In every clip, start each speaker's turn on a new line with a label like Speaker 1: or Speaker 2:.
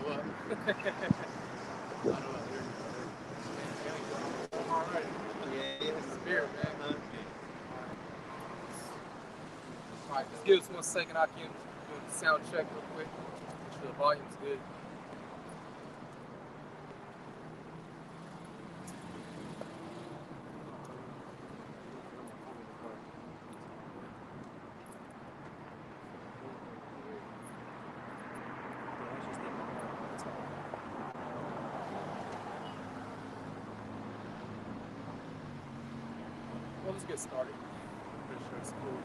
Speaker 1: what? All right.
Speaker 2: Yeah,
Speaker 1: Spirit, man. All right, just give us 1 second. I can do the sound check real quick. Make sure the volume's good. Well, let's get started. I'm pretty sure it's cool.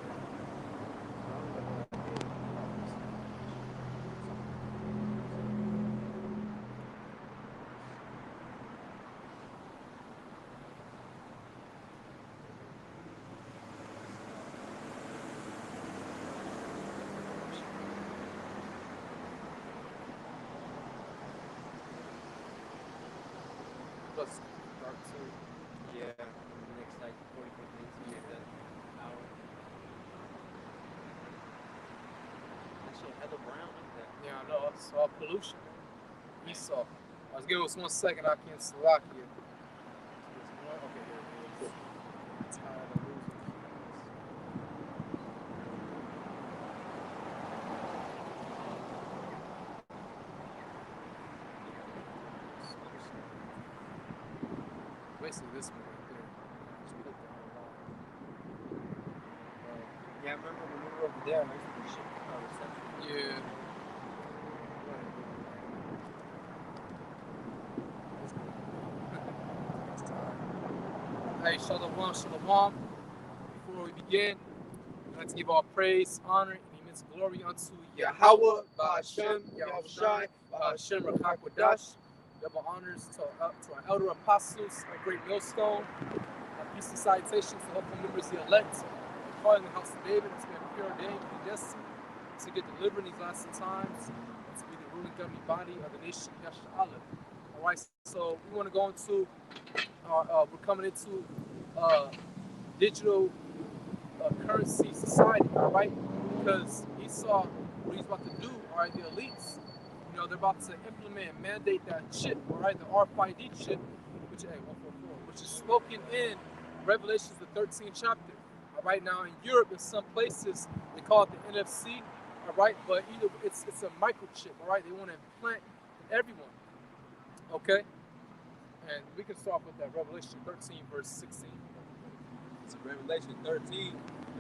Speaker 1: Let's start soon.
Speaker 2: yeah. The next like 45 minutes, you get the hour. That shit hella brown like that.
Speaker 1: Yeah, I know. It's all pollution. Esau. Let's give us 1 second. I can Slovakia. Okay, here it is. Tired of losing. Basically, this one right there. Just put that
Speaker 2: Yeah, I remember when we were over there, I used to be shit reception.
Speaker 1: on. Yeah. Hey, shalom, shalom. Before we begin, let's give all praise, honor, and immense glory unto Yahweh, Ba'ashem, Yahushai, Ba'ashem, Rakakwadash. Double honors to our elder apostles, a great millstone. Peace and salutations to helpful members of the elect, calling the house of David, to be preordained and predestined to get delivered in these last times, and to be the ruling governing body of the nation, Yasha'Allah. All right, so we want to go into, we're coming into digital currency society, all right? Because Esau, what he's about to do, all right, the elites, you know, they're about to implement and mandate that chip, all right, the RFID chip, which, hey, 144, which is spoken in Revelations, the 13th chapter. All right, now in Europe, in some places, they call it the NFC, all right, but either it's a microchip, all right? They want to implant in everyone, okay? And we can start with that Revelation 13, verse 16.
Speaker 2: It's Revelation 13,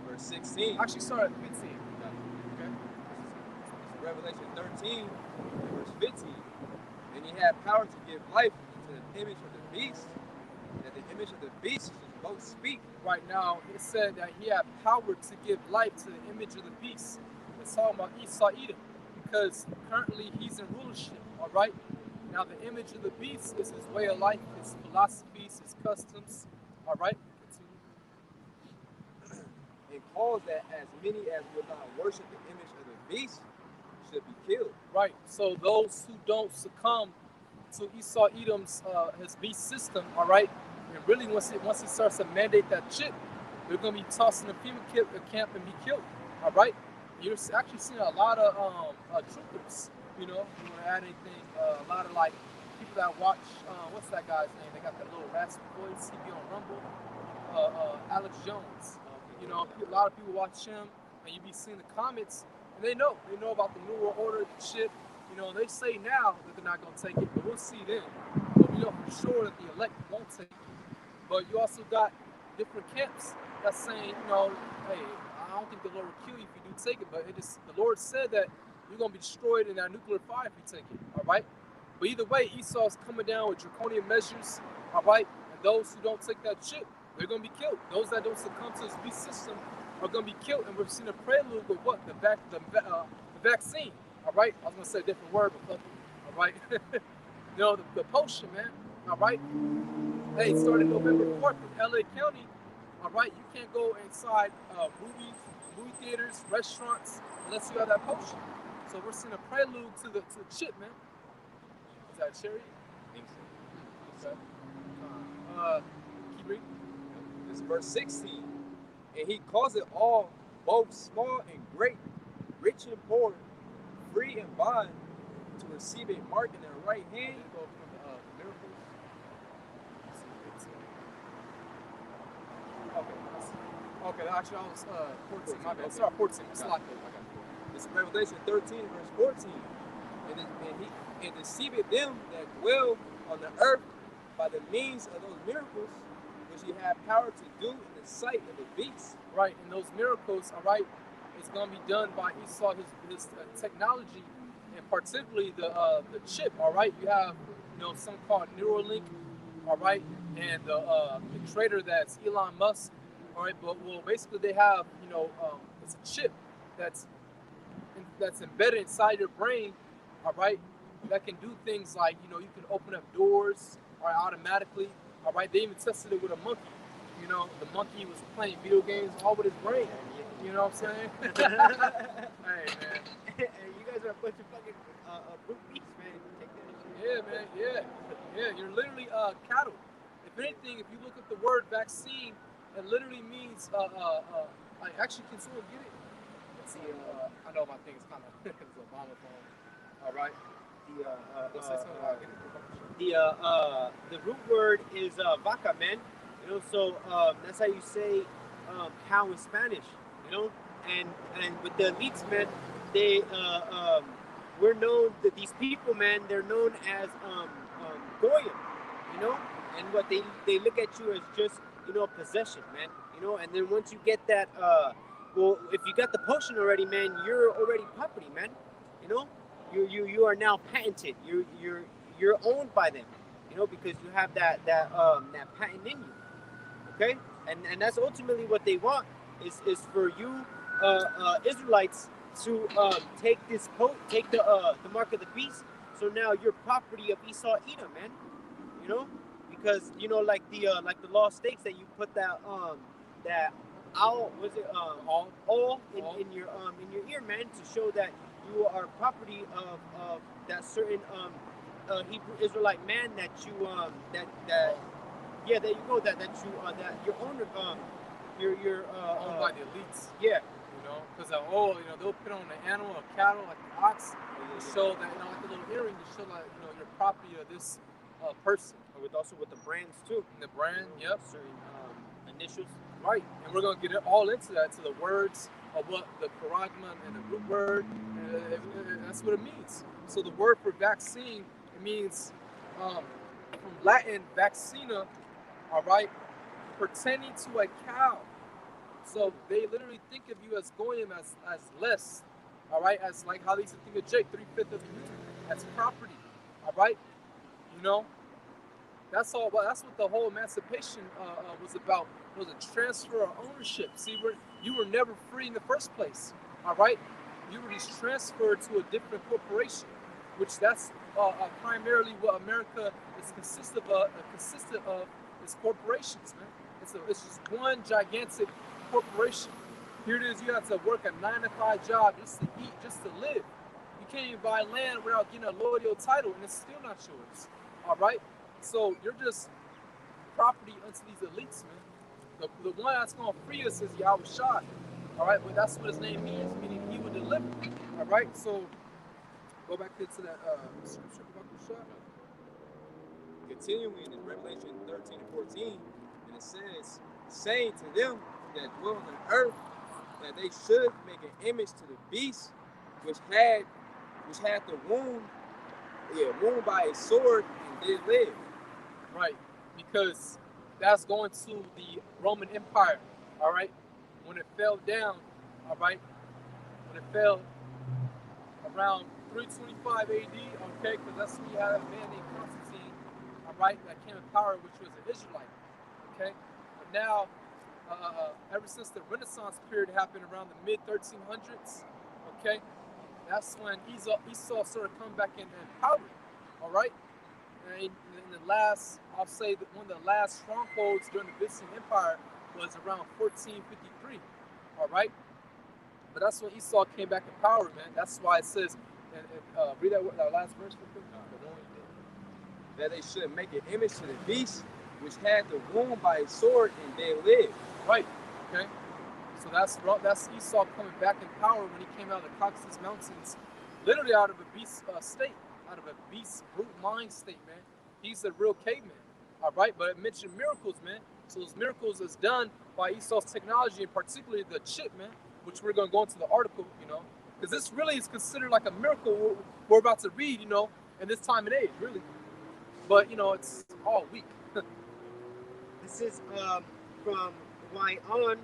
Speaker 2: verse 16.
Speaker 1: Actually, start at 15. Okay.
Speaker 2: It's Revelation 13, verse 15. And he had power to give life to the image of the beast, that the image of the beast should both speak.
Speaker 1: Right now, it said that he had power to give life to the image of the beast. It's talking about Esau Edom, because currently he's in rulership, all right? Now, the image of the beast is his way of life, his philosophies, his customs, all right?
Speaker 2: And calls that as many as will not worship the image of the beast should be killed.
Speaker 1: Right, so those who don't succumb to Esau Edom's his beast system, all right, and really once he starts to mandate that chip, they're going to be tossed in a FEMA camp and be killed, all right? You're actually seeing a lot of troopers, you know, you want to add anything, a lot of like people that watch, what's that guy's name? They got that little raspy voice, he be on Rumble, Alex Jones. You know, a lot of people watch him, and you be seeing the comments, and they know about the New World Order chip. You know, they say now that they're not going to take it, but we'll see then. But we know for sure that the elect won't take it. But you also got different camps that's saying, you know, hey, I don't think the Lord will kill you if you do take it, but the Lord said that you're going to be destroyed in that nuclear fire if you take it, all right? But either way, Esau's coming down with draconian measures, all right? And those who don't take that chip, they're going to be killed. Those that don't succumb to this beast system are going to be killed. And we've seen a prelude with what? The vaccine. All right? I was going to say a different word, but fuck it. All right? You know, the potion, man. All right? Hey, it started November 4th in LA County. All right? You can't go inside movie theaters, restaurants, unless you have that potion. So we're seeing a prelude to the chip, man. Is that cherry?
Speaker 2: I think so.
Speaker 1: Okay. Keep reading.
Speaker 2: This is verse 16. And he calls it all, both small and great, rich and poor, free and bond, to to receive a mark in their right hand.
Speaker 1: Go from the miracles. Let's see, 15. Okay, actually, I was 14. My bad. Sorry, 14. It's like
Speaker 2: It's Revelation 13, verse 14. And deceiveth them that dwell on the earth by the means of those miracles which he had power to do in the sight of the beast.
Speaker 1: Right, and those miracles, all right, it's going to be done by Esau, his technology, and particularly the chip, all right? You have, some called Neuralink, all right, and the trader that's Elon Musk, all right, but basically they have, it's a chip that's embedded inside your brain, all right, that can do things like, you can open up doors, all right, automatically, all right. They even tested it with a monkey. The monkey was playing video games all with his brain. You know what I'm saying? Hey, man.
Speaker 3: Hey, you guys are a bunch of fucking brute beasts, man. Take that shit.
Speaker 1: Yeah, man. Yeah. You're literally cattle. If anything, if you look at the word vaccine, it literally means actually, can someone get it? Let's see. I know my thing is kind of it's Obama phone. All right.
Speaker 3: The root word is vaca, man. So that's how you say cow in Spanish. And with the elites, man, they we're known that these people, man, they're known as goyim, and what they look at you as just a possession, man, and then once you get that, if you got the potion already, man, you're already property, man, you are now patented, you're owned by them, because you have that patent in you, okay, and that's ultimately what they want is for you Israelites to take the mark of the beast. So now you're property of Esau Edom, man. Because like the law states that you put that owl, was it all in your ear, man, to show that you are property of that certain Hebrew Israelite man that you there you go, that your owner you're
Speaker 1: owned by the elites.
Speaker 3: Yeah.
Speaker 1: Because they'll put on an animal, a cattle, like an ox, to show that, like a little earring to show like, you're property of this person.
Speaker 3: With the brands too.
Speaker 1: And the brand, yep.
Speaker 3: Certain initials.
Speaker 1: Right. And we're going to get all into that, to the words of what the Charagma and the root word, that's what it means. So the word for vaccine, it means from Latin, vaccina, all right, pertaining to a cow. So they literally think of you as goyim, as less, all right, as like how they used to think of Jake, 3/5 of you, as property, all right, that's all. That's what the whole emancipation was about. It was a transfer of ownership. See, you were never free in the first place, all right. You were just transferred to a different corporation, which that's primarily what America is consistent of is corporations, man. It's just one gigantic corporation. Here it is, you have to work a 9-to-5 job just to eat, just to live. You can't even buy land without getting a loyal title, and it's still not yours. All right? So you're just property unto these elites, man. The one that's going to free us is Yahweh Shai. All right? But that's what his name means, meaning he will deliver. All right? So go back into that scripture about the Shai.
Speaker 2: Continuing in Revelation 13 and 14, and it says, saying to them that dwell on the earth, that they should make an image to the beast, which had the wound by a sword and did live.
Speaker 1: Right, because that's going to the Roman Empire. All right, when it fell down. All right, when it fell around 325 AD. Okay, because that's when you had a man named Constantine. All right, that came in power, which was an Israelite. Okay, but now. Ever since the Renaissance period happened around the mid-1300s, okay, that's when Esau started coming back in power, all right? And in the last, I'll say that one of the last strongholds during the Byzantine Empire was around 1453, all right? But that's when Esau came back in power, man. That's why it says, read that last verse real quick.
Speaker 2: That they should make an image to the beast, which had the wound by a sword and they lived.
Speaker 1: Right. Okay. So that's Esau coming back in power when he came out of the Caucasus Mountains, literally out of a beast state. out of a beast brute mind state, man. He's a real caveman. All right, but it mentioned miracles, man. So those miracles is done by Esau's technology, and particularly the chip, man, which we're gonna go into the article, because this really is considered like a miracle we're about to read, in this time and age, really. But it's all weak.
Speaker 3: This is from Y On,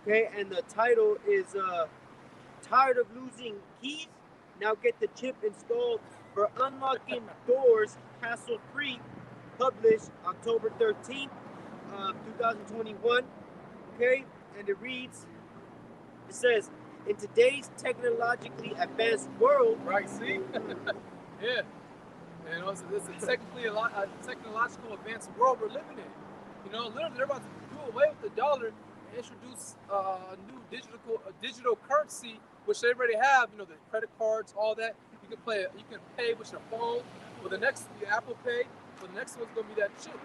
Speaker 3: okay, and the title is Tired of Losing Keys? Now get the chip installed for unlocking doors hassle-free, published October 13th, 2021, okay, and it says, in today's technologically advanced world,
Speaker 1: Right, see? Yeah. It's a technological advanced world we're living in. Literally, they're about to do away with the dollar and introduce a new digital currency, which they already have. The credit cards, all that. You can pay with your phone. For the next, Apple Pay. For the next one's gonna be that chip.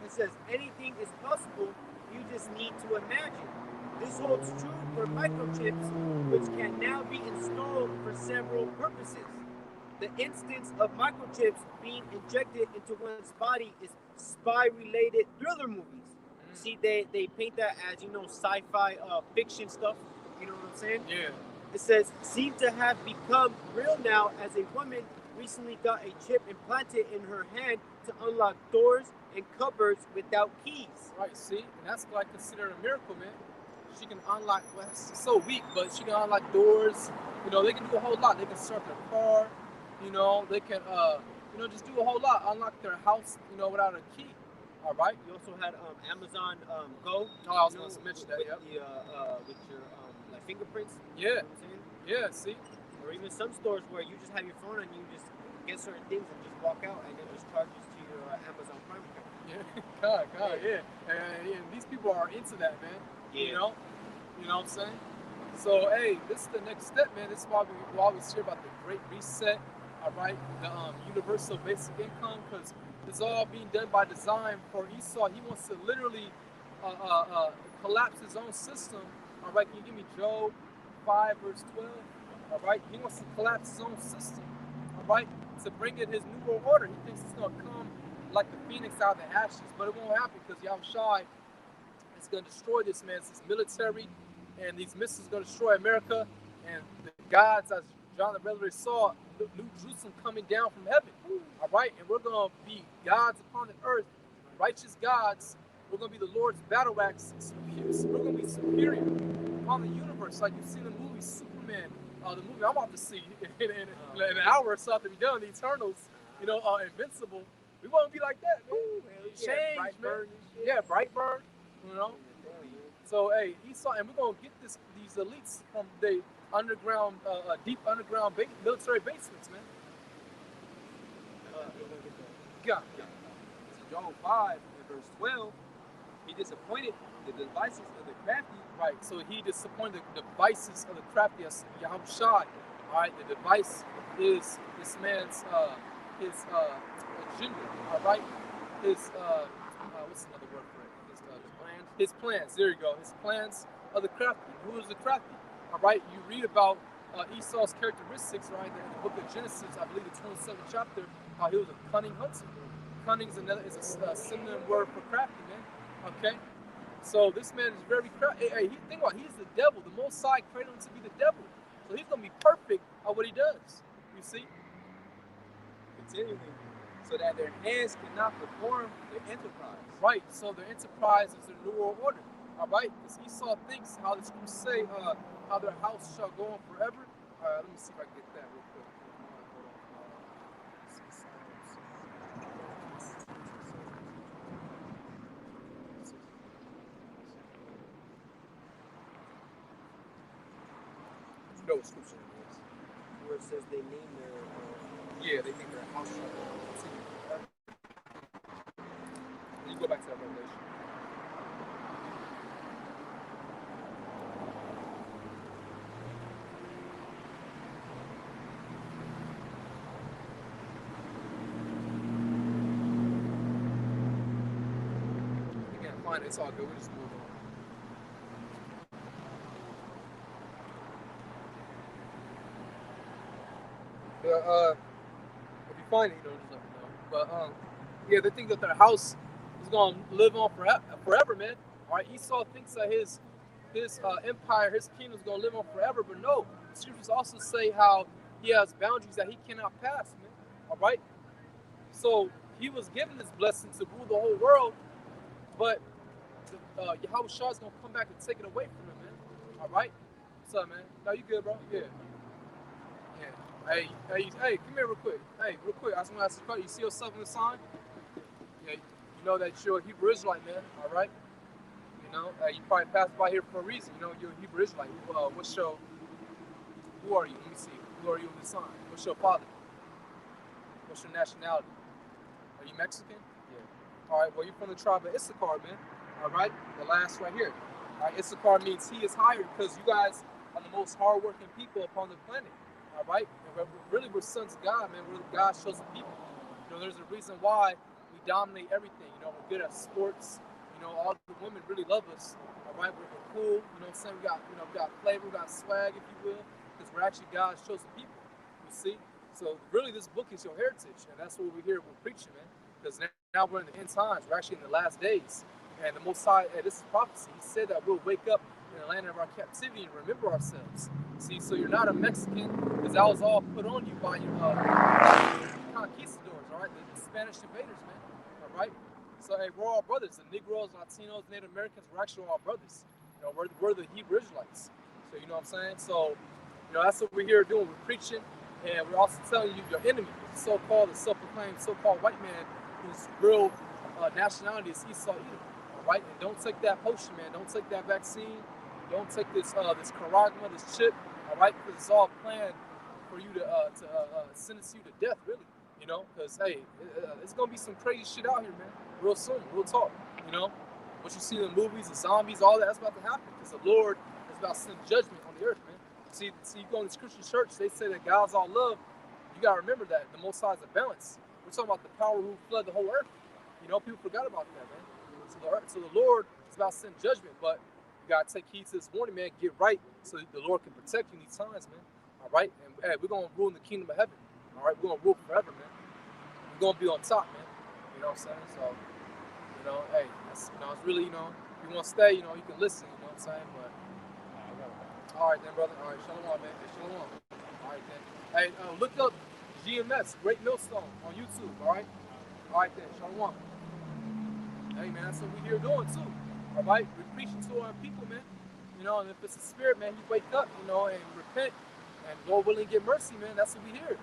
Speaker 3: It says anything is possible. You just need to imagine. This holds true for microchips, which can now be installed for several purposes. The instance of microchips being injected into one's body is spy-related thriller movies. See, they paint that as sci-fi fiction stuff. You know what I'm saying?
Speaker 1: Yeah.
Speaker 3: It says seem to have become real now as a woman recently got a chip implanted in her hand to unlock doors and cupboards without keys.
Speaker 1: Right. See, and that's like considered a miracle, man. She can unlock. Well, it's so weak, but she can unlock doors. They can do a whole lot. They can start their car. They can just do a whole lot. Unlock their house. Without a key. All right.
Speaker 3: You also had Amazon Go.
Speaker 1: Oh, I was going to mention that.
Speaker 3: With with your like fingerprints.
Speaker 1: Yeah.
Speaker 3: You know what I'm saying?
Speaker 1: Yeah. See.
Speaker 3: Or even some stores where you just have your phone and you just get certain things and just walk out and it just charges to your Amazon Prime account.
Speaker 1: Yeah, God, yeah. And these people are into that, man.
Speaker 3: Yeah.
Speaker 1: You know what I'm saying? So, hey, this is the next step, man. This is why we always hear about the Great Reset, all right? The universal basic income, because it's all being done by design for Esau. He wants to literally collapse his own system, all right? Can you give me Job 5, verse 12? All right? He wants to collapse his own system, all right? To bring in his new world order. He thinks it's going to come like the phoenix out of the ashes, but it won't happen because Yahushua is going to destroy this, man. It's military, and these missiles are going to destroy America, and the gods, as John the Revelator saw, New Jerusalem coming down from heaven, all right? And we're going to be gods upon the earth, righteous gods. We're going to be the Lord's battle axe. We're going to be superior upon the universe, like you've seen in the movie Superman, the movie I'm about to see in an hour or so to be done, the Eternals, Invincible. We want to be like that, man. Change, man. Yeah, Brightburn, So, hey, Esau, and we're going to get these elites from the underground, deep underground military basements, man.
Speaker 2: Yeah. So Job 5 and verse 12, he disappointed the devices of the crafty.
Speaker 1: Right, so he disappointed the devices of the crafty, as Yahushua. All right, the device is this man's, his agenda, all right? His, what's another word for it? His plans, there you go. His plans of the crafty. Who is the crafty? All right, you read about Esau's characteristics, right, in the book of Genesis, I believe the 27th chapter, how he was a cunning hunter. Cunning is a synonym word for crafty, man, okay? So this man is very crafty. Hey, think about it, he's the devil. The Most High created him to be the devil. So he's going to be perfect at what he does, you see?
Speaker 2: Continuing, so that their hands cannot perform their enterprise.
Speaker 1: Right, so their enterprise is the New World Order. All right, because Esau thinks how the scriptures say, how their house shall go on forever. All right, let me see if I can get that real quick. You know what scripture it is.
Speaker 3: Where it says they name their
Speaker 1: They think their house shall go on forever. You go back to that revelation. You can't find it. It's all good. We just move on. find it, just let me know. But yeah, they think that their house is gonna live on forever, man. All right, Esau thinks that his empire, his kingdom is gonna live on forever, but no. The scriptures also say how he has boundaries that he cannot pass, man. All right, so he was given this blessing to rule the whole world, but Yahweh Shah is gonna come back and take it away from him, man. All right, what's up, man? No, you good, bro? Yeah. Yeah. Hey, come here real quick. Hey, real quick. I just want to ask you a question. You see yourself in the sign? Yeah. You know that you're a Hebrew Israelite, man. All right. You know, you probably passed by here for a reason. You know, you're a Hebrew Israelite. Who are you? Let me see. Who are you in the sign? What's your father? What's your nationality? Are you Mexican? Yeah. All right. Well, you're from the tribe of Issachar, man. All right. The last right here. All right. Issachar means he is higher because you guys are the most hardworking people upon the planet. All right, and we're sons of God, man. We're God's chosen people. You know, there's a reason why we dominate everything. You know, we're good at sports. You know, all the women really love us. All right, we're cool. You know what I'm saying? We got flavor, we got swag, if you will, because we're actually God's chosen people. You see? So really, this book is your heritage, and that's what we're here. We're preaching, man. Because now we're in the end times. We're actually in the last days, and the Most High. This is prophecy. He said that we'll wake up in the land of our captivity and remember ourselves. See, so you're not a Mexican, because that was all put on you by your conquistadors, all right? The Spanish invaders, man, all right? So, hey, we're all brothers. The Negroes, Latinos, Native Americans, we're actually all brothers. You know, we're the Hebrew Israelites. So, you know what I'm saying? So, you know, that's what we're here doing. We're preaching, and we're also telling you your enemy, the so-called, the self-proclaimed so-called white man, whose real nationality is Esau Edom, all right? And don't take that potion, man. Don't take that vaccine. Don't take this Charagma, this chip, all right? Because it's all planned for you to sentence you to death, really. You know, because hey, it's gonna be some crazy shit out here, man. Real soon, real talk. You know, what you see in the movies, the zombies, all that's about to happen. Because the Lord is about to send judgment on the earth, man. See, you go in this Christian church, they say that God's all love. You gotta remember that the Most High is a balance. We're talking about the power who flood the whole earth. You know, people forgot about that, man. So the Lord is about to send judgment, but you gotta take heed to this warning, man. Get right so the Lord can protect you in these times, man. All right, and hey, we're gonna rule in the kingdom of heaven. All right, we're gonna rule forever, man. We're gonna be on top, man. You know what I'm saying? So, you know, hey, it's really, if you want to stay, you can listen. You know what I'm saying? But all right then, brother. All right, shalom, man. Hey, shalom. All right then. Hey, look up GMS, Great Millstone, on YouTube. All right. All right then, shalom. Hey, man, that's what we're here doing too. All right, we're preaching to our people, man. You know, and if it's a spirit, man, you wake up, and repent, and Lord willing, get mercy, man. That's what we hear.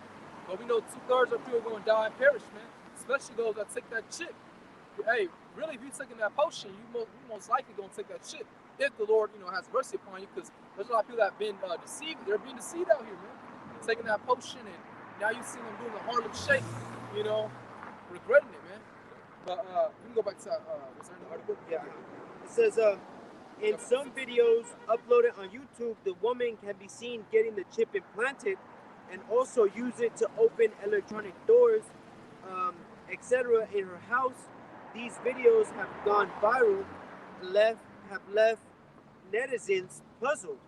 Speaker 1: But we know 2/3 of people are going to die and perish, man. Especially those that take that chip. Hey, really, if you're taking that potion, you most likely going to take that chip if the Lord, has mercy upon you. Because there's a lot of people that have been deceived. They're being deceived out here, man. They're taking that potion, and now you see them doing the Harlem Shake, regretting it, man. But we can go back to was there an article?
Speaker 3: Yeah. It says, in some videos uploaded on YouTube, the woman can be seen getting the chip implanted and also use it to open electronic doors, etc. in her house. These videos have gone viral, have left netizens puzzled.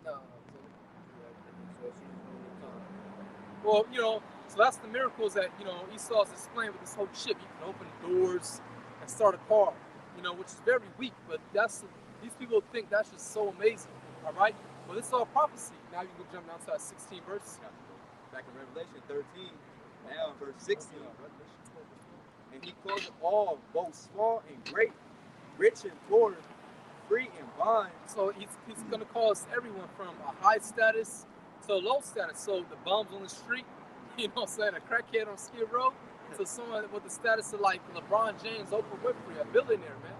Speaker 1: No. Well, so that's the miracles that, Esau's displaying with this whole chip. You can open doors and start a car, which is very weak, but these people think that's just so amazing, all right? Well, this is all prophecy. Now you can jump down to that 16 verse.
Speaker 2: Back in Revelation 13, now verse 16. And he calls it all, both small and great, rich and poor, free and bond.
Speaker 1: So he's going to call us everyone from a high status to a low status. So the bums on the street, a crackhead on Skid Row, to someone with the status of like LeBron James, Oprah Winfrey, a billionaire, man.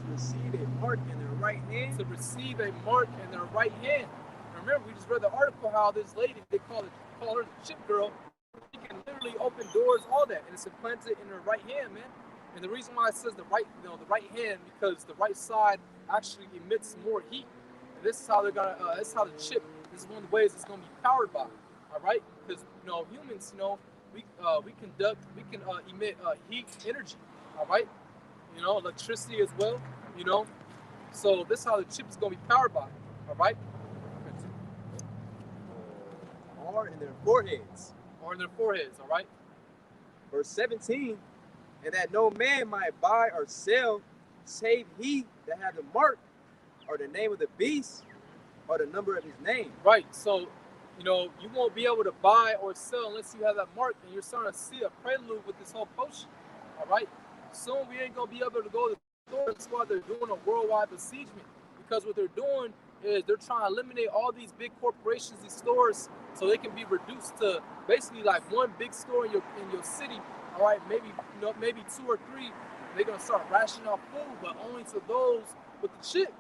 Speaker 2: To receive a mark in their right hand.
Speaker 1: To receive a mark in their right hand. And remember, we just read the article how this lady, they call her the chip girl. She can literally open doors, all that, and it's implanted in her right hand, man. And the reason why it says the right hand, because the right side actually emits more heat. And this is how they're gonna. This is how the chip. This is one of the ways it's gonna be powered by. All right, because humans, we can emit heat energy. All right, electricity as well. So this is how the chip is gonna be powered by. All right.
Speaker 2: All or in their foreheads.
Speaker 1: Or in their foreheads, all right?
Speaker 2: Verse 17, and that no man might buy or sell, save he that had the mark, or the name of the beast, or the number of his name.
Speaker 1: Right. So, you won't be able to buy or sell unless you have that mark, and you're starting to see a prelude with this whole potion. All right. Soon we ain't gonna be able to go to the store. That's why they're doing a worldwide besiegement, because what they're doing is they're trying to eliminate all these big corporations, these stores, so they can be reduced to basically like one big store in your city. All right, maybe maybe 2 or 3. They're gonna start rationing out food, but only to those with the chip.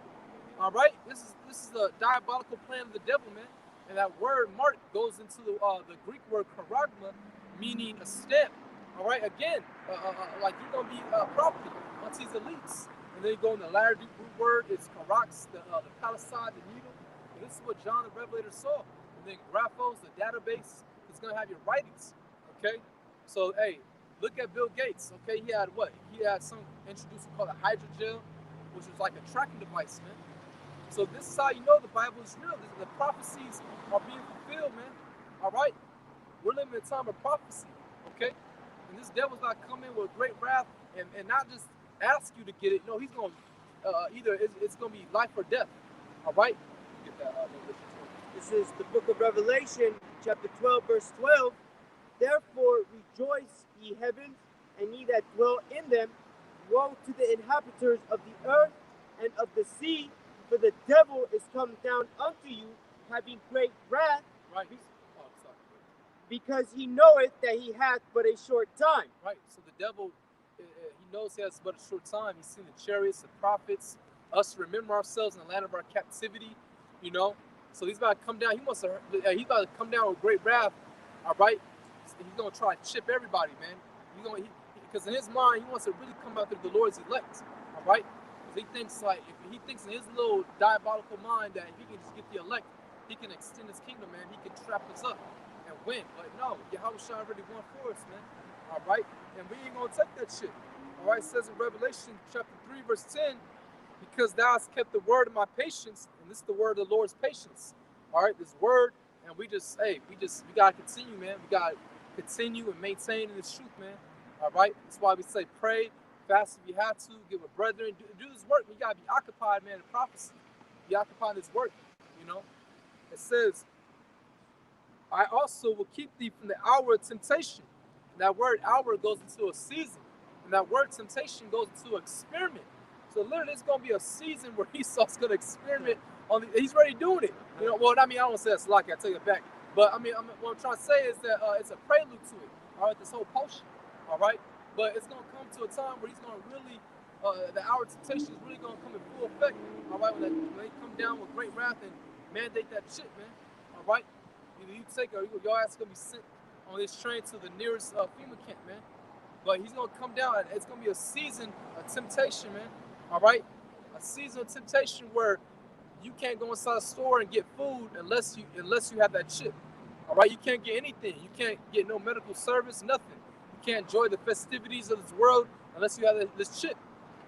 Speaker 1: All right, this is a diabolical plan of the devil, man. And that word mark goes into the Greek word charagma, meaning a stamp. All right, again, like you're gonna be property once these elites. And then you go in the latter root word is charax, the palisade, the needle. And this is what John the Revelator saw. And then graphos, the database, is gonna have your writings. Okay, so hey, look at Bill Gates. Okay, he had what? He had some introduced called a hydrogel, which was like a tracking device, man. So this is how you know the Bible is real. The prophecies are being fulfilled, man. All right, we're living in a time of prophecy. Okay, and this devil's not coming with great wrath and not just ask you to get it. No, he's going either it's going to be life or death. All right, get that.
Speaker 3: This is the book of Revelation, chapter 12, verse 12. Therefore rejoice, ye heavens, and ye that dwell in them. Woe to the inhabitants of the earth and of the sea, for the devil is come down unto you, having great wrath,
Speaker 1: Right.
Speaker 3: because he knoweth that he hath but a short time.
Speaker 1: Right. So the devil, he knows he has but a short time. He's seen the chariots, the prophets, us remember ourselves in the land of our captivity. So he's about to come down. He's about to come down with great wrath. All right. He's gonna try to chip everybody, man. Because in his mind, he wants to really come after the Lord's elect. All right. He thinks if he thinks in his little diabolical mind that if he can just get the elect, he can extend his kingdom, man. He can trap us up and win. But no, Yahweh already won for us, man. All right, and we ain't gonna take that shit. All right, it says in Revelation chapter 3, verse 10, because thou hast kept the word of my patience, and this is the word of the Lord's patience. All right, this word, and we gotta continue, man. We gotta continue and maintain in this truth, man. All right, that's why we say pray. Fast if you have to, give a brethren, do this work. You gotta be occupied, man, in prophecy. Be occupied in this work, It says, I also will keep thee from the hour of temptation. And that word hour goes into a season. And that word temptation goes into an experiment. So literally it's gonna be a season where Esau's gonna experiment he's already doing it. Well, I don't want to say that's lucky, I take it back. But what I'm trying to say is that it's a prelude to it. All right, this whole potion. All right. But it's going to come to a time where he's going to really, the hour of temptation is really going to come in full effect. All right, when they come down with great wrath and mandate that shit, man. All right, either you take or your ass is going to be sent on this train to the nearest FEMA camp, man. But he's going to come down. And it's going to be a season of temptation, man. All right, a season of temptation where you can't go inside a store and get food unless you have that chip. All right, you can't get anything. You can't get no medical service, nothing. You can't enjoy the festivities of this world unless you have this chip.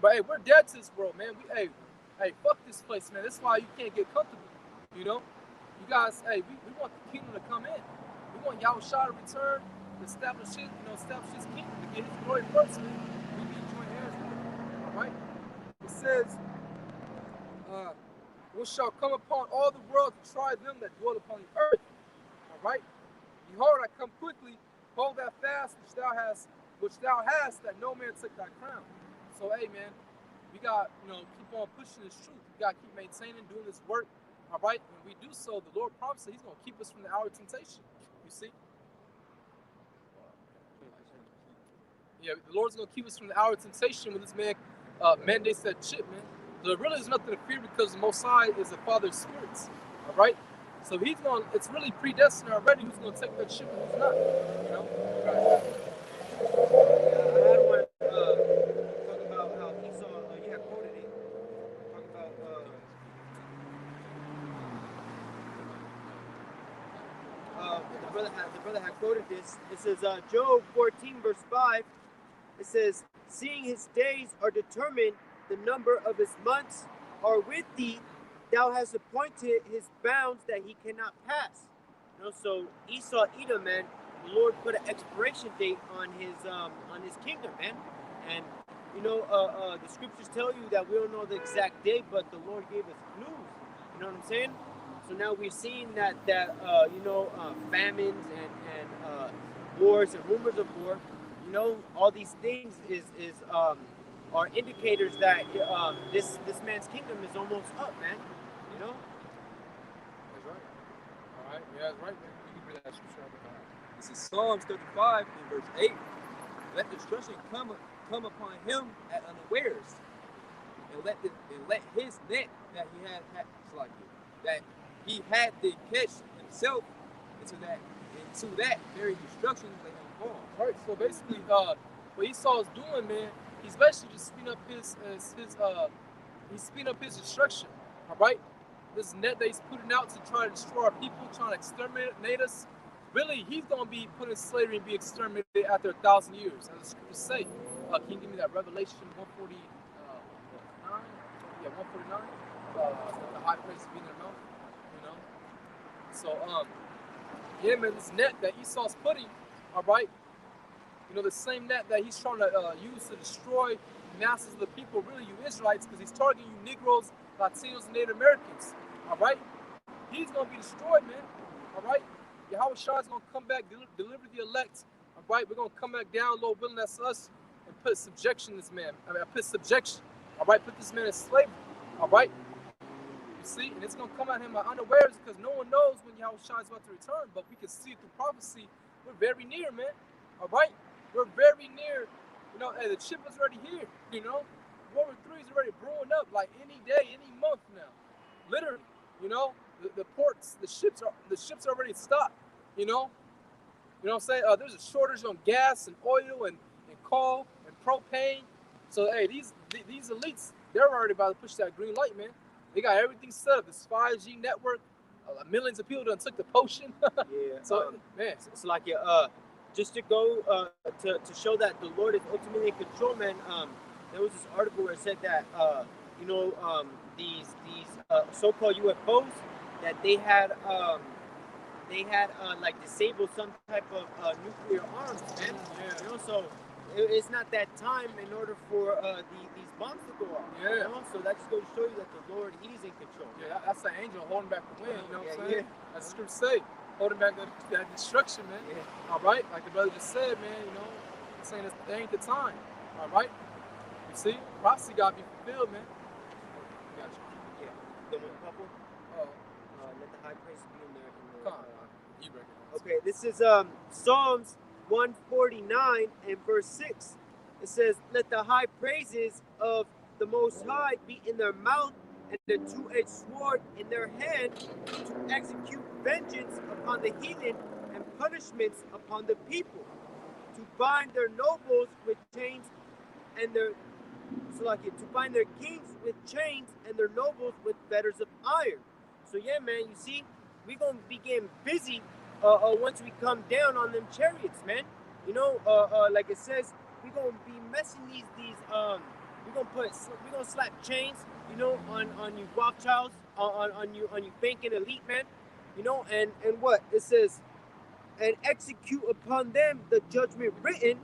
Speaker 1: But hey, we're dead to this world, man. Hey, fuck this place, man. That's why you can't get comfortable. You guys, hey, we want the kingdom to come in. We want Yahweh to return, to establish his kingdom, to get his glory first, man. We be joint heirs with it. All right. It says, which shall come upon all the world to try them that dwell upon the earth. All right. Behold, I come quickly. Hold that fast which thou hast, that no man take thy crown. So, hey, man, we got keep on pushing this truth. We got to keep maintaining, doing this work. All right. When we do so, the Lord promises He's going to keep us from the hour of temptation. You see? Yeah, the Lord's going to keep us from the hour of temptation when this man mandates that chip, man. There really is nothing to fear because the Most High is the Father of spirits. All right. So it's really predestined already who's going to take that ship and who's not.
Speaker 3: I had one talk about how Esau, you had quoted it, talk about the brother had quoted this. It says Job 14 verse 5. It says, seeing his days are determined, the number of his months are with thee. Thou hast appointed his bounds that he cannot pass. You know, so Esau Edom, man, the Lord put an expiration date on his kingdom, man. And you know, the scriptures tell you that we don't know the exact date, but the Lord gave us clues. You know what I'm saying? So now we've seen that you know, famines and wars and rumors of war. You know, all these things is are indicators that this man's kingdom is almost up, man. You know.
Speaker 1: That's right. All right. Yeah, that's right, man. You can read that scripture.
Speaker 2: This is Psalms 35 in verse 8. Let destruction come upon him at unawares, and let his net that he had like that he had to catch himself into that very destruction let him fall.
Speaker 1: Right. So basically, what Esau is doing, man, he's basically just speeding up he's speeding up his destruction. All right. This net that he's putting out to try to destroy our people, trying to exterminate us. Really, he's gonna be put in slavery and be exterminated after 1,000 years, as the scriptures say. Can you give me that Revelation 149? Yeah, 149. The high place being in their mouth. You know. So yeah, man, this net that Esau's putting, all right. You know, the same net that he's trying to use to destroy masses of the people, really you Israelites, because he's targeting you Negroes, Latinos, and Native Americans. All right, he's gonna be destroyed, man. All right. Yahweh Shai is going to come back, deliver the elect. All right, we're going to come back down, Lord willing, that's us, and put subjection to this man. Put subjection. All right, put this man in slavery. All right, you see, and it's going to come at him by unawares because no one knows when Yahweh Shai is about to return, but we can see through prophecy. We're very near, man. All right, we're very near. You know, hey, the chip is already here. You know, World War III is already brewing up like any day, any month now, literally. You know. The ports, the ships are already stopped. You know what I'm saying? There's a shortage on gas and oil and coal and propane. So hey, these elites, they're already about to push that green light, man. They got everything set up. This 5G network, millions of people done took the potion.
Speaker 3: Yeah.
Speaker 1: So man,
Speaker 3: it's like just to go to show that the Lord is ultimately in control, man. There was this article where it said that you know, these so-called UFOs, that they had like disabled some type of nuclear arms, man.
Speaker 1: Yeah.
Speaker 3: You know, so it's not that time in order for these bombs to go off.
Speaker 1: Yeah.
Speaker 3: You know? So that just goes to show you that the Lord, He's in control.
Speaker 1: Yeah, that's the angel holding back the wind. You know what I'm saying?
Speaker 3: Yeah.
Speaker 1: That's the script say, holding back that destruction, man.
Speaker 3: Yeah.
Speaker 1: All right, like the brother just said, man. You know, saying it ain't the time. All right. You see, prophecy got to be fulfilled, man. Got you.
Speaker 3: Yeah. The one couple.
Speaker 1: Oh.
Speaker 3: Let the high praise be in there.
Speaker 1: Come on, you break it.
Speaker 3: Okay, this is Psalms 149 and verse 6. It says, "Let the high praises of the Most High be in their mouth, and the two-edged sword in their hand, to execute vengeance upon the heathen and punishments upon the people, to bind their nobles with chains and their to bind their kings with chains and their nobles with fetters of iron." So yeah, man, you see, we gonna be getting busy once we come down on them chariots, man. You know, like it says, we gonna be messing these we gonna slap chains, you know, on you Rothschilds, on you banking elite, man. You know, and what it says, and execute upon them the judgment written.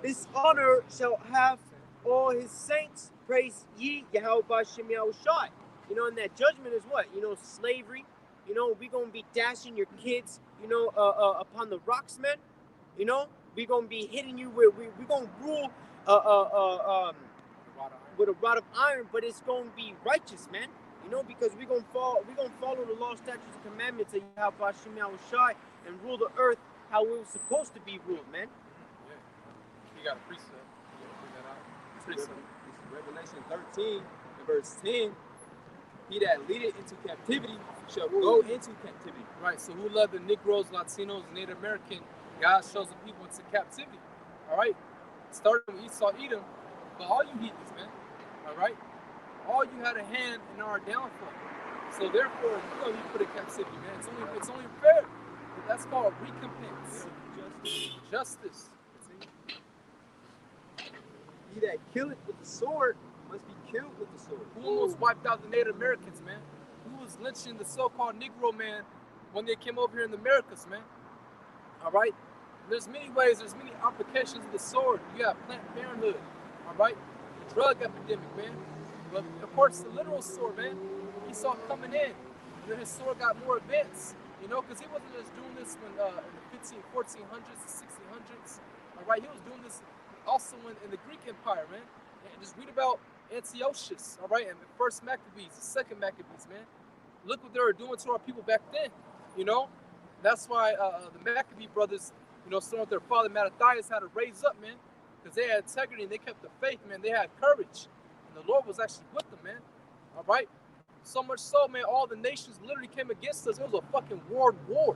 Speaker 3: This honor shall have all his saints. Praise ye Yahweh Bashem Yahushai. You know, and that judgment is what? You know, slavery. You know, we gonna be dashing your kids, you know, upon the rocks, man. You know, we gonna be hitting you with we gonna rule with a rod of iron, but it's gonna be righteous, man. You know, because we gonna follow the law, statutes, and commandments of Yahweh Bashem Yahushai and rule the earth how it was supposed to be ruled, man.
Speaker 1: Yeah. You got a precept. You gotta bring that out. Precept.
Speaker 2: This is Revelation 13 and verse 10. He that leadeth into captivity shall go into captivity.
Speaker 1: Right, so who led the Negroes, Latinos, and Native American, God shows the people into captivity. All right? Starting with Esau, Edom, but all you heathens, man. All right? All you had a hand in our downfall. So therefore, you're going to be put in captivity, man. It's only fair. That's called recompense. Justice.
Speaker 2: He that killeth with the sword must be killed with the sword.
Speaker 1: Who almost wiped out the Native Americans, man? Who was lynching the so-called Negro man when they came over here in the Americas, man. All right. There's many ways. There's many applications of the sword. You have Planned Parenthood. All right. The drug epidemic, man. But of course, the literal sword, man. He saw coming in. You know, his sword got more advanced. You know, because he wasn't just doing this when in the 1400s, the 1600s. All right. He was doing this also in the Greek Empire, man. And just read about Antiochus. All right. And the first Maccabees, the second Maccabees, man. Look what they were doing to our people back then. You know. That's why the Maccabee brothers, you know, starting with their father Mattathias, had to raise up, man, because they had integrity and they kept the faith, man. They had courage, and the Lord was actually with them, man. All right, so much so, man, all the nations literally came against us. It was a fucking world war.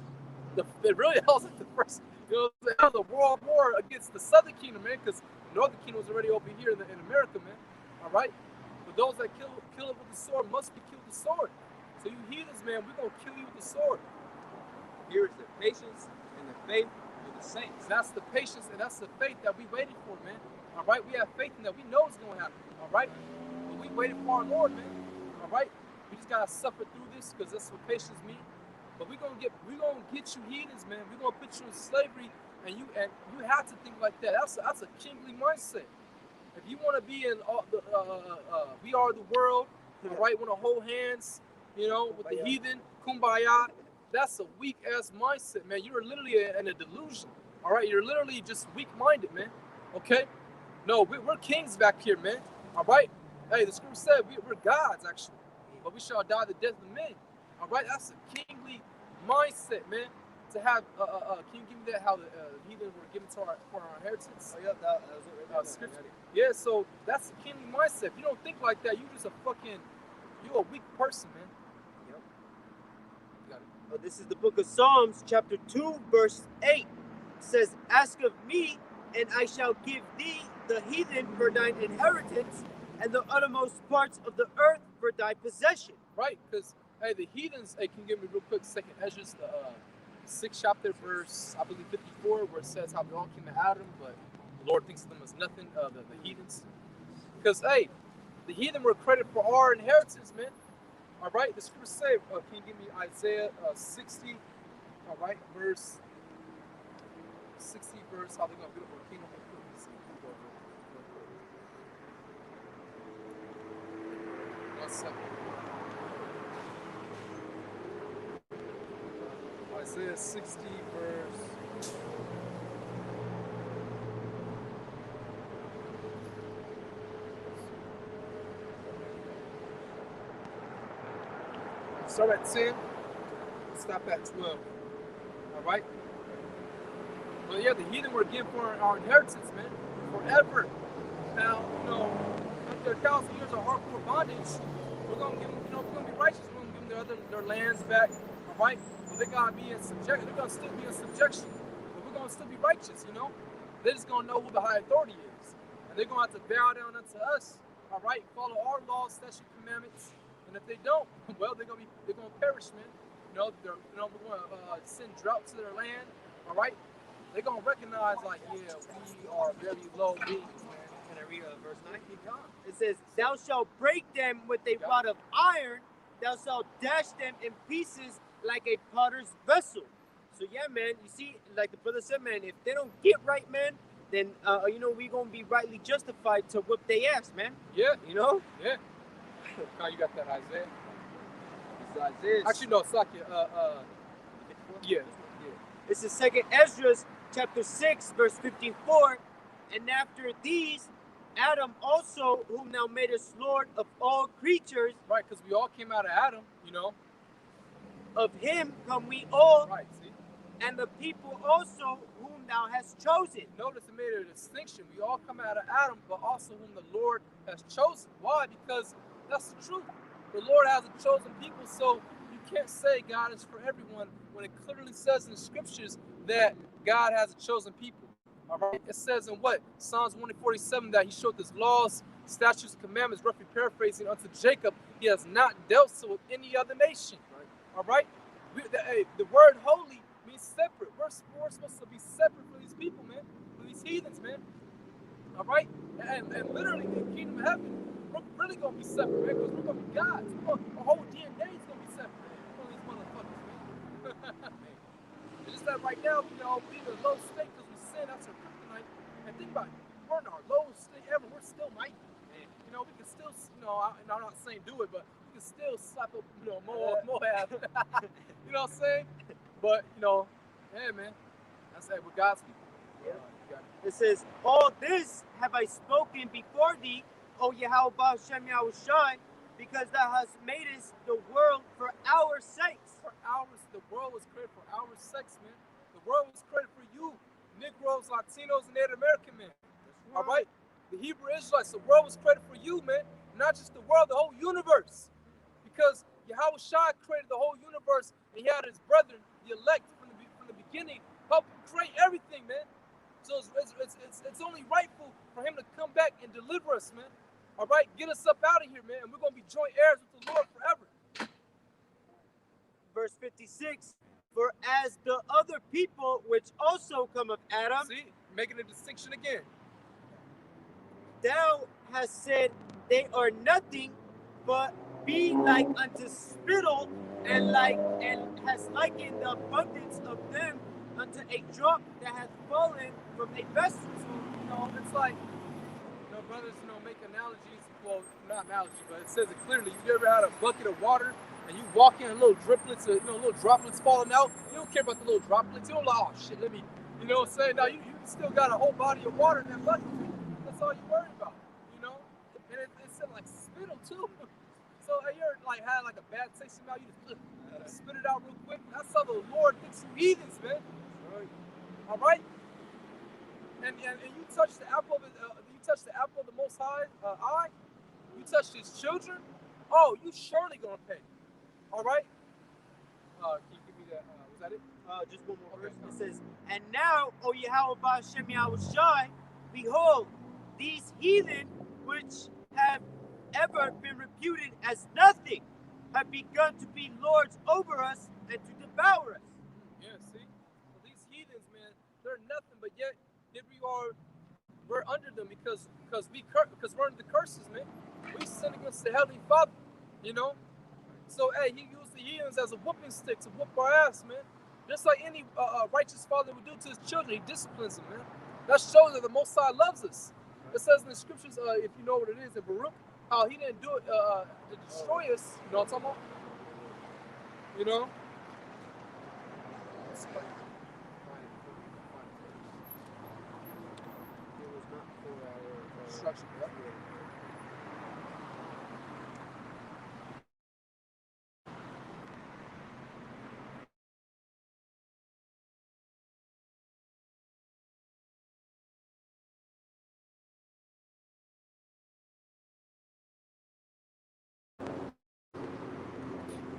Speaker 1: It really was like the first, you know, it was a world war against the Southern Kingdom, man, because the Northern Kingdom was already over here in America, man. All right, but those that kill it with the sword must be killed with the sword. So you heathens, man, we're gonna kill you with the sword.
Speaker 2: Here is the patience and the faith of the saints.
Speaker 1: That's the patience and that's the faith that we waited for, man. All right, we have faith in that. We know it's gonna happen. All right, but we waited for our Lord, man. All right, we just gotta suffer through this because that's what patience means. But we're gonna get you heathens, man. We're gonna put you in slavery, and you have to think like that. That's a kingly mindset. If you want to be in all the we are the world, all right, want to hold hands, you know, with the heathen, kumbaya. That's a weak ass mindset, man. You're literally in a delusion. All right, you're literally just weak-minded, man. Okay, no, we're kings back here, man. All right, hey, the scripture said we're gods actually, but we shall die the death of men. All right, that's a kingly mindset, man. To have, can you give me that? How the heathen were given for our inheritance?
Speaker 2: Oh yeah, that was it right
Speaker 1: scripture. Yeah, so that's a kingly mindset. If you don't think like that, you're a weak person, man.
Speaker 3: This is the book of Psalms, chapter 2, verse 8. It says, "Ask of me, and I shall give thee the heathen for thine inheritance, and the uttermost parts of the earth for thy possession."
Speaker 1: Right, because, hey, the heathens, hey, can you give me real quick, second Ezra, the 6th chapter, verse, I believe, 54, where it says how we all came to Adam, but the Lord thinks of them as nothing, the heathens. Because, hey, the heathen were credited for our inheritance, man. All right, the scripture say, can you give me Isaiah 60, all right, verse 60, how they're going to build a kingdom. One second. Isaiah 60, verse... Start at 10, stop at 12. All right? Well, yeah, the heathen were given for our inheritance, man, forever. Now, you know, after 1,000 years of hardcore bondage, we're gonna give them, you know, we're gonna be righteous. We're gonna give them their lands back. All right? But they gotta be in subjection. They're gonna still be in subjection, but we're gonna still be righteous. You know, they're just gonna know who the high authority is, and they're gonna have to bow down unto us. All right? Follow our laws, statutes, commandments. And if they don't, well, they're gonna perish, man. You know, we're gonna send drought to their land. All right, they're gonna recognize, like, yeah, we are very low beings, man.
Speaker 3: Can I read verse 9? It says, "Thou shalt break them with a rod of iron; thou shalt dash them in pieces like a potter's vessel." So yeah, man, you see, like the brother said, man, if they don't get right, man, then you know, we gonna be rightly justified to whip their ass, man.
Speaker 1: Yeah,
Speaker 3: you know.
Speaker 1: Yeah. How you got that, Isaiah?
Speaker 2: It's Isaiah.
Speaker 1: Actually, no, Saki. Yeah.
Speaker 3: This is 2nd Ezra, chapter 6, verse 54. "And after these, Adam also, whom thou madest Lord of all creatures."
Speaker 1: Right, because we all came out of Adam, you know.
Speaker 3: "Of him come we all."
Speaker 1: Right, see?
Speaker 3: "And the people also whom thou hast chosen."
Speaker 1: Notice it made a distinction. We all come out of Adam, but also whom the Lord has chosen. Why? Because that's the truth. The Lord has a chosen people, so you can't say God is for everyone when it clearly says in the scriptures that God has a chosen people. All right? It says in what? Psalms 147 that he showed his laws, statutes, and commandments, roughly paraphrasing, unto Jacob. He has not dealt so with any other nation. Right? All right? The word holy means separate. We're supposed to be separate from these people, man. From these heathens, man. All right? And literally, the kingdom of heaven, we're really going to be separate, man, because we're going to be gods. Our whole DNA is going to be separate from these motherfuckers, man. be the low state because we sin. That's our kryptonite. And think about it. We're in our lowest state ever. We're still mighty. We can still, I'm not saying do it, but we can still slap up, Moab. You know what I'm saying? But, yeah, man. That's it. With God's people.
Speaker 3: It says, all this have I spoken before thee, O Yahweh Shem Yahushai, because thou hast made us the world for our sakes.
Speaker 1: For ours, the world was created for our sakes, man. The world was created for you, Negroes, Latinos, and Native American men. Right. All right? The Hebrew Israelites, the world was created for you, man. Not just the world, the whole universe. Because Yahweh Shai created the whole universe, and he had his brethren, the elect, from the beginning, help him create everything, man. So it's only rightful for him to come back and deliver us, man. All right, get us up out of here, man, and we're gonna be joint heirs with the Lord forever.
Speaker 3: Verse 56. For as the other people which also come of Adam,
Speaker 1: see, making a distinction again.
Speaker 3: Thou hast said they are nothing, but be like unto spittle, and has likened the abundance of them unto a drop that hath fallen from a vessel.
Speaker 1: So, it's like, brothers, make analogies. Well, not analogy, but it says it clearly. You ever had a bucket of water and you walk in and little driplets, little droplets falling out? You don't care about the little droplets. You don't like, oh shit, let me, you know what I'm saying? Now you still got a whole body of water in that bucket. That's all you worry about, And it said like spittle too. So you're like had like a bad taste in your mouth, you just spit it out real quick. That's how the Lord thinks you heathens, man. All right. And you touch the apple of the Most High eye. You touch his children. Oh, you surely gonna pay. All right. Can you give me that? Was that it?
Speaker 3: Just one more verse. It says, and now, O Yahweh Shem Yahushai, behold, these heathen which have ever been reputed as nothing have begun to be lords over us and to devour us.
Speaker 1: Yeah, see? So these heathens, man, they're nothing, but yet here we're under them because we're under the curses, man. We sin against the Heavenly Father, So, hey, he used the heathens as a whooping stick to whoop our ass, man. Just like any righteous father would do to his children, he disciplines them, man. That shows that the Most High loves us. It says in the scriptures, if you know what it is in Baruch, how he didn't do it to destroy us. You know what I'm talking about? Destruction.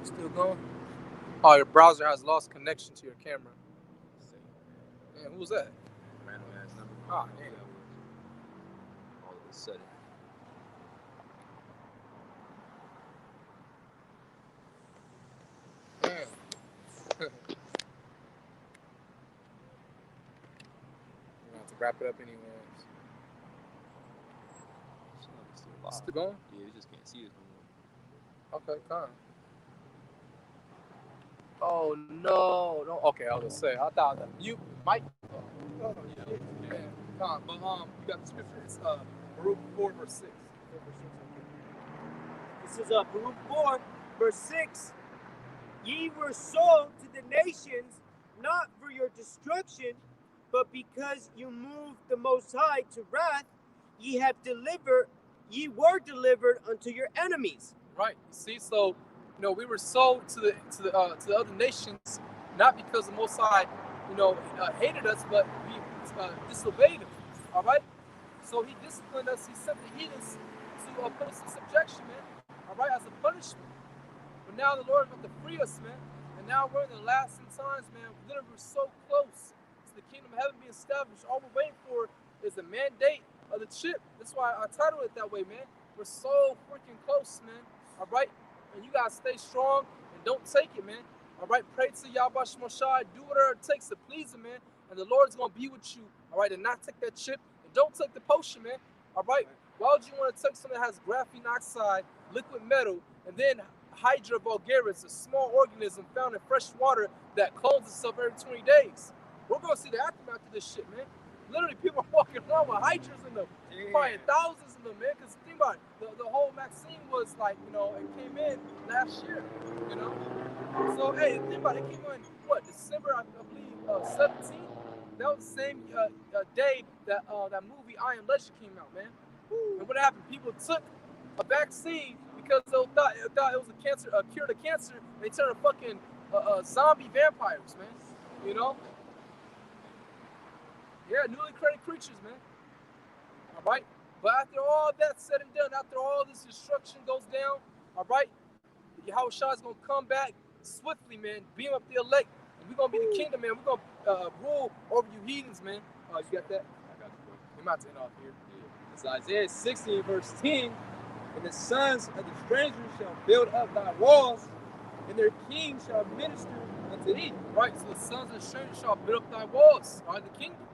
Speaker 1: Still going? Oh, your browser has lost connection to your camera. Man, who was that?
Speaker 2: Random ass number.
Speaker 1: Ah, damn.
Speaker 2: All of a sudden.
Speaker 1: Damn. We're gonna have to wrap it up anyways. Still going?
Speaker 2: Yeah, you just can't see it no more.
Speaker 1: Okay, come. Oh no! Okay, I was gonna say I thought the mute mic. Oh, yeah. Come, but you got the scripture. It's Baruch 4 verse 6.
Speaker 3: This is Baruch 4 verse 6. Ye were sold to the nations, not for your destruction, but because you moved the Most High to wrath, ye were delivered unto your enemies.
Speaker 1: Right. See, so we were sold to the other nations, not because the Most High, hated us, but we disobeyed him. All right. So he disciplined us. He sent the heathens to put us in subjection, man. All right, as a punishment. But now the Lord is going to free us, man. And now we're in the last times, man. We're so close to the kingdom of heaven being established. All we're waiting for is the mandate of the chip. That's why I titled it that way, man. We're so freaking close, man. All right? And you guys stay strong and don't take it, man. All right? Pray to Yahweh Shemashai. Do whatever it takes to please him, man. And the Lord's going to be with you, all right? And not take that chip. And don't take the potion, man. All right? Why would you want to take something that has graphene oxide, liquid metal, and then Hydra vulgaris, a small organism found in fresh water that clones itself every 20 days? We're gonna see the aftermath of this shit, man. Literally, people are walking around with hydras in them, probably thousands of them, man. Because think about it, the whole vaccine was like, you know, it came in last year, you know. So hey, think about it, it came in what December, I believe, 17th. That was the same day that that movie I Am Legend came out, man. And what happened? People took a vaccine because they thought it was a cancer, a cure to cancer. They turned to fucking zombie vampires, man. You know? Yeah, newly created creatures, man. All right. But after all that's said and done, after all this destruction goes down, all right, Yahweh Shah is gonna come back swiftly, man. Beam up the elect, and we're gonna be the kingdom, man. We're gonna rule over you heathens, man. Oh, you got that?
Speaker 2: I got you, bro.
Speaker 1: You might turn off here.
Speaker 2: It's Isaiah 16, verse 10. And the sons of the strangers shall build up thy walls, and their king shall minister unto thee.
Speaker 1: Right, so the sons of the strangers shall build up thy walls, or the kingdom.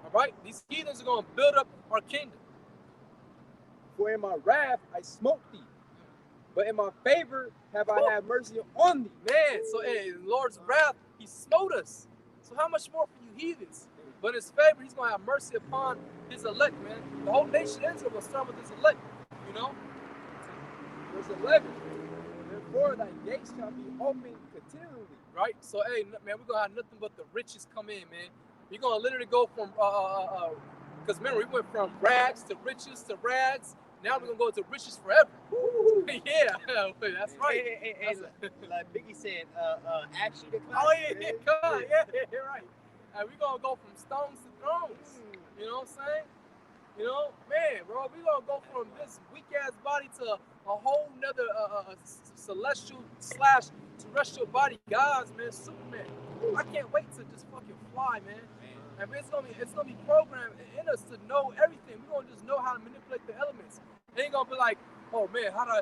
Speaker 1: All right, these heathens are going to build up our kingdom.
Speaker 2: For in my wrath I smote thee, but in my favor have I had mercy on thee.
Speaker 1: Man, so hey, in the Lord's wrath, he smote us. So how much more for you heathens? But in his favor, he's going to have mercy upon his elect, man. The whole nation Israel will start with his elect, you know?
Speaker 2: Verse 11. Therefore thy gates shall be open continually.
Speaker 1: Right? So, hey, man, we're going to have nothing but the riches come in, man. We're going to literally go from, because remember, we went from rags to riches to rags. Now we're going to go to riches forever. Yeah, that's right.
Speaker 3: Hey, like Biggie said, action to
Speaker 1: Oh, yeah, come on. Yeah, you're right. And we're going to go from stones to thrones. You know what I'm saying? You know, man, bro, we're going to go from this weak-ass body to a whole nother celestial / terrestrial body. Gods, man, Superman. I can't wait to just fucking fly, man. And it's gonna be programmed in us to know everything. We're gonna just know how to manipulate the elements. It ain't gonna be like, oh man, how do I,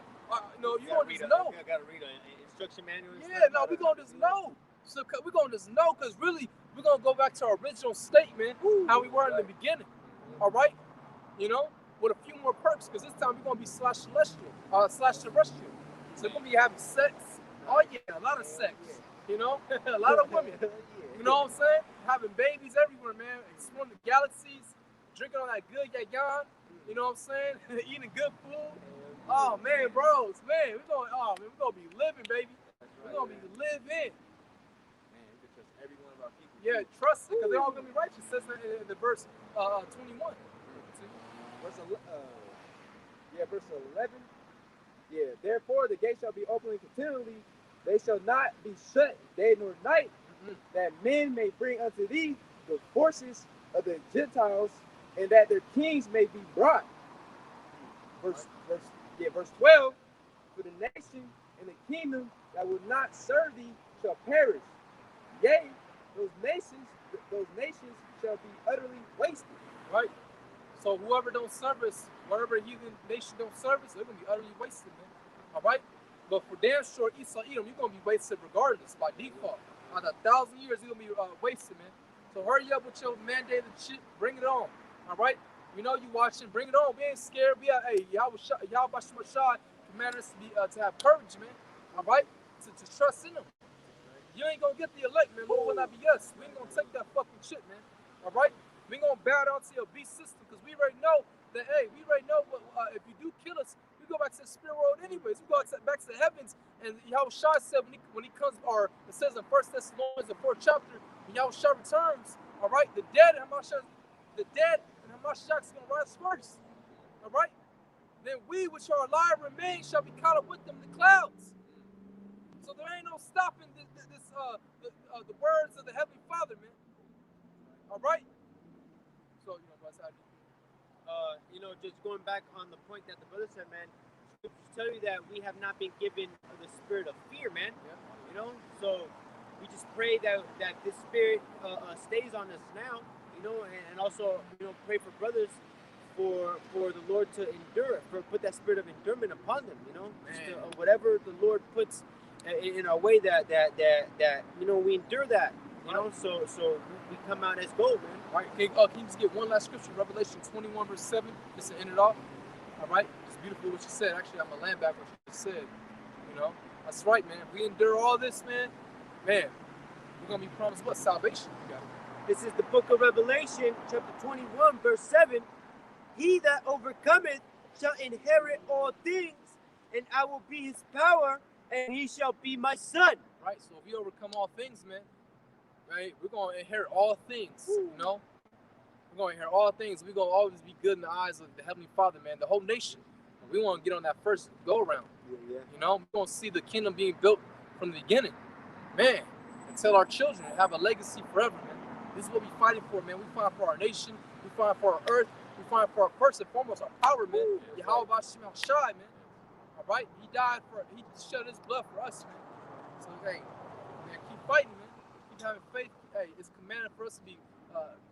Speaker 1: you gonna just know.
Speaker 3: I gotta read an instruction manual.
Speaker 1: Yeah, no, we're gonna just know. So we're gonna just know, because really, we're gonna go back to our original state, man, how we were in the beginning. All right, you know, with a few more perks, because this time we're gonna be / terrestrial. So we're gonna be having sex. Oh yeah, a lot of sex. You know, a lot of women. You know what I'm saying? Having babies everywhere, man. Exploring the galaxies, drinking all that good yayan. You know what I'm saying? Eating good food. Oh man, bros, man, we're gonna be living, baby. We're gonna be living.
Speaker 2: Man, you can trust every one of our people.
Speaker 1: Yeah, trust it, because they're all gonna be righteous. It says that in the verse 21.
Speaker 2: Verse 11. Yeah, therefore the gate shall be open continually. They shall not be shut day nor night, that men may bring unto thee the forces of the Gentiles, and that their kings may be brought. Verse 12. For the nation and the kingdom that will not serve thee shall perish. Yea, those nations shall be utterly wasted.
Speaker 1: Right? So whoever don't serve us, whatever heathen nation don't serve us, they're gonna be utterly wasted, man. All right? But for damn sure, Esau, Edom, you're gonna be wasted regardless by default. After 1,000 years, you're gonna be wasted, man. So hurry up with your mandated shit. Bring it on. All right? We know you watching. Bring it on. We ain't scared. Hey, Yahweh Shah command us to have courage, man. All right? To trust in them. You ain't gonna get the elect, man. It will not be us. We ain't gonna take that fucking shit, man. All right? We ain't gonna bow down to your beast system, because we already know that. Hey, we already know what, if you do kill us, we go back to the spirit world anyways. We go back to the heavens. And Yahweh Shah said when he comes, or it says in 1 Thessalonians, the 4th chapter, when Yahweh Shah returns, all right, the dead and Hamashiach is going to rise first. All right? Then we, which are alive, remain, shall be caught up with them in the clouds. So there ain't no stopping the words of the Heavenly Father, man. All right? So,
Speaker 3: just going back on the point that the brother said, man, scriptures tell you that we have not been given the spirit of fear, man.
Speaker 1: Yeah.
Speaker 3: You know, so we just pray that this spirit stays on us now, and also, pray for brothers for the Lord to endure, put that spirit of endurance upon them, just, whatever the Lord puts in our way that we endure that, so we come out as gold, man.
Speaker 1: All right, can you just get one last scripture, Revelation 21, verse 7, just to end it off? All right, it's beautiful what you said. Actually, I'm going to land back what you just said. That's right, man. If we endure all this, man, we're gonna be promised what? Salvation.
Speaker 3: This is the book of Revelation, chapter 21, verse 7. He that overcometh shall inherit all things, and I will be his power, and he shall be my son.
Speaker 1: Right? So if we overcome all things, man, right, we're gonna inherit all things, you know? We're gonna inherit all things. We're gonna always be good in the eyes of the Heavenly Father, man, the whole nation. We wanna get on that first go around.
Speaker 3: Yeah.
Speaker 1: You know, we're gonna see the kingdom being built from the beginning. Man, and tell our children to have a legacy forever, man. This is what we're fighting for, man. We fight for our nation, we fight for our earth, we fight for our first and foremost our power, man. Yahweh Bashim Shai, man. Alright? He died he shed his blood for us, man. So hey, man, keep fighting, man. Keep having faith. Hey, it's commanded for us to be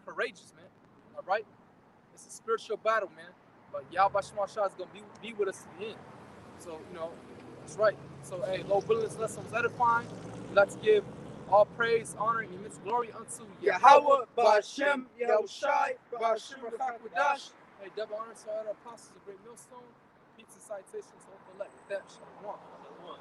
Speaker 1: courageous, man. Alright? It's a spiritual battle, man. But Yahweh Bashim Shai is gonna be with us to the end. So, you know, that's right. So, hey, Lord willing, this lesson was edifying. Let's give all praise, honor, and immense glory unto
Speaker 3: Yahweh, Ba'ashem, Yahushai,
Speaker 1: Ba'ashem, Rachakadash. Hey, double honor to all the apostles of Great Millstone. Peace and citations to all the elect. With that, Shalom.
Speaker 3: Shalom.